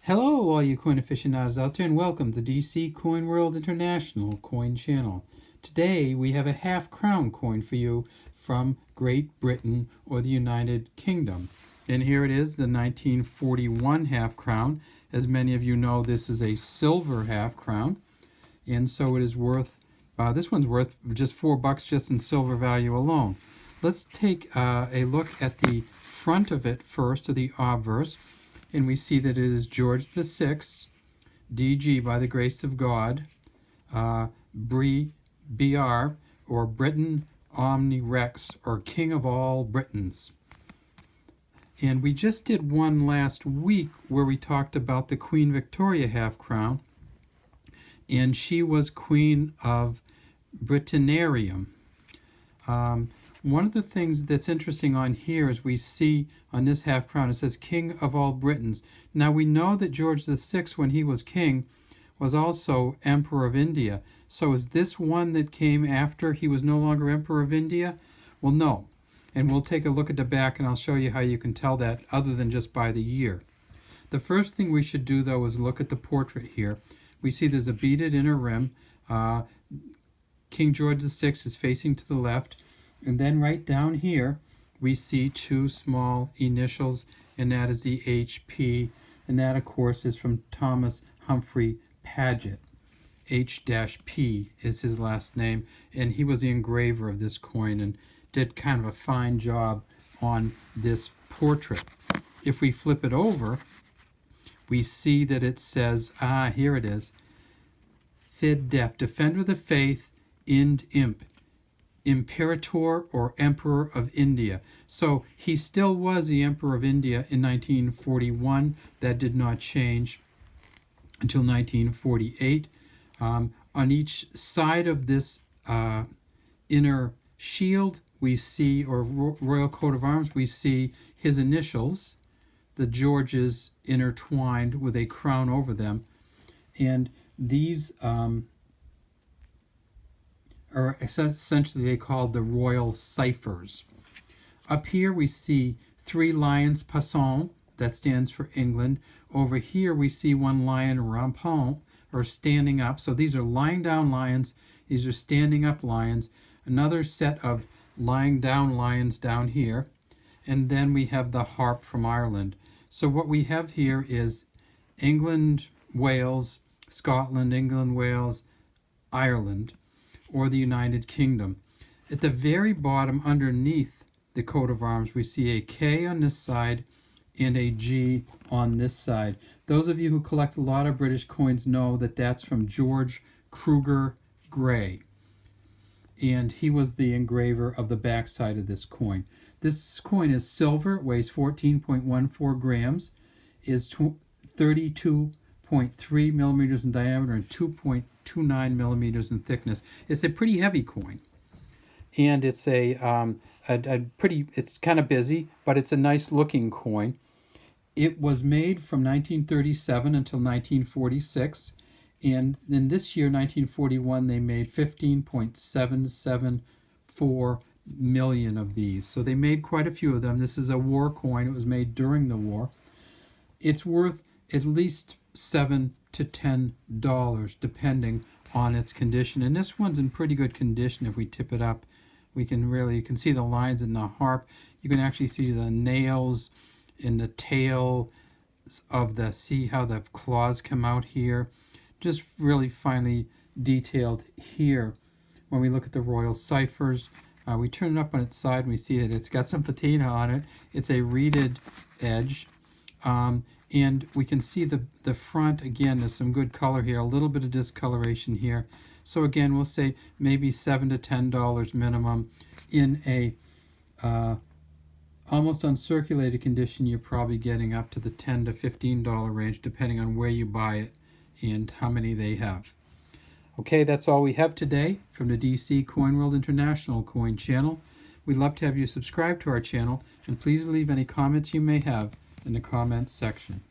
Hello, all you coin aficionados out there, and welcome to DC Coin World International Coin Channel. Today, we have a half-crown coin for you from Great Britain or the United Kingdom. And here it is, the 1941 half-crown. As many of you know, this is a silver half-crown. And so it is worth, this one's worth just $4 just in silver value alone. Let's take a look at the front of it first, or the obverse. And we see that it is George VI, DG, by the grace of God, BR, or Britain Omni Rex, or King of all Britons. And we just did one last week where we talked about the Queen Victoria half-crown, and she was Queen of Britannium. One of the things that's interesting on here is we see on this half-crown, it says King of all Britons. Now we know that George VI, when he was king, was also Emperor of India. So is this one that came after he was no longer Emperor of India? Well, no. And we'll take a look at the back and I'll show you how you can tell that other than just by the year. The first thing we should do, though, is look at the portrait here. We see there's a beaded inner rim. King George VI is facing to the left. And then right down here, we see two small initials, and that is the HP. And that, of course, is from Thomas Humphrey Paget. H-P is his last name. And he was the engraver of this coin and did kind of a fine job on this portrait. If we flip it over, we see that it says, here it is, Fid Def, Defender of the Faith, Ind Imp. Imperator or Emperor of India. So he still was the Emperor of India in 1941. That did not change until 1948. On each side of this inner shield, we see, or royal coat of arms, we see his initials, the Georges, intertwined with a crown over them. And these are essentially they called the royal ciphers. Up here we see 3 lions passant, that stands for England. Over here we see 1 lion rampant, or standing up. So these are lying down lions, these are standing up lions. Another set of lying down lions down here. And then we have the harp from Ireland. So what we have here is England, Wales, Scotland, England, Wales, Ireland, or the United Kingdom. At the very bottom, underneath the coat of arms, we see a K on this side and a G on this side. Those of you who collect a lot of British coins know that that's from George Kruger Gray. And he was the engraver of the back side of this coin. This coin is silver, it weighs 14.14 grams, is 32.3 millimeters in diameter and 2.29 millimeters in thickness. It's a pretty heavy coin, and it's a pretty. It's kind of busy, but it's a nice looking coin. It was made from 1937 until 1946, and then this year, 1941, they made 15.774 million of these. So they made quite a few of them. This is a war coin. It was made during the war. It's worth at least $7 to $10 depending on its condition, and this one's in pretty good condition. If we tip it up, you can see the lines in the harp. You can actually see the nails in the tail of see how the claws come out here. Just really finely detailed here. When we look at the royal ciphers, we turn it up on its side and we see that it's got some patina on it. It's a reeded edge. And we can see the front, again, there's some good color here, a little bit of discoloration here. So again, we'll say maybe $7 to $10 minimum. In a almost uncirculated condition, you're probably getting up to the $10 to $15 range, depending on where you buy it and how many they have. Okay, that's all we have today from the DC Coin World International Coin Channel. We'd love to have you subscribe to our channel, and please leave any comments you may have in the comments section.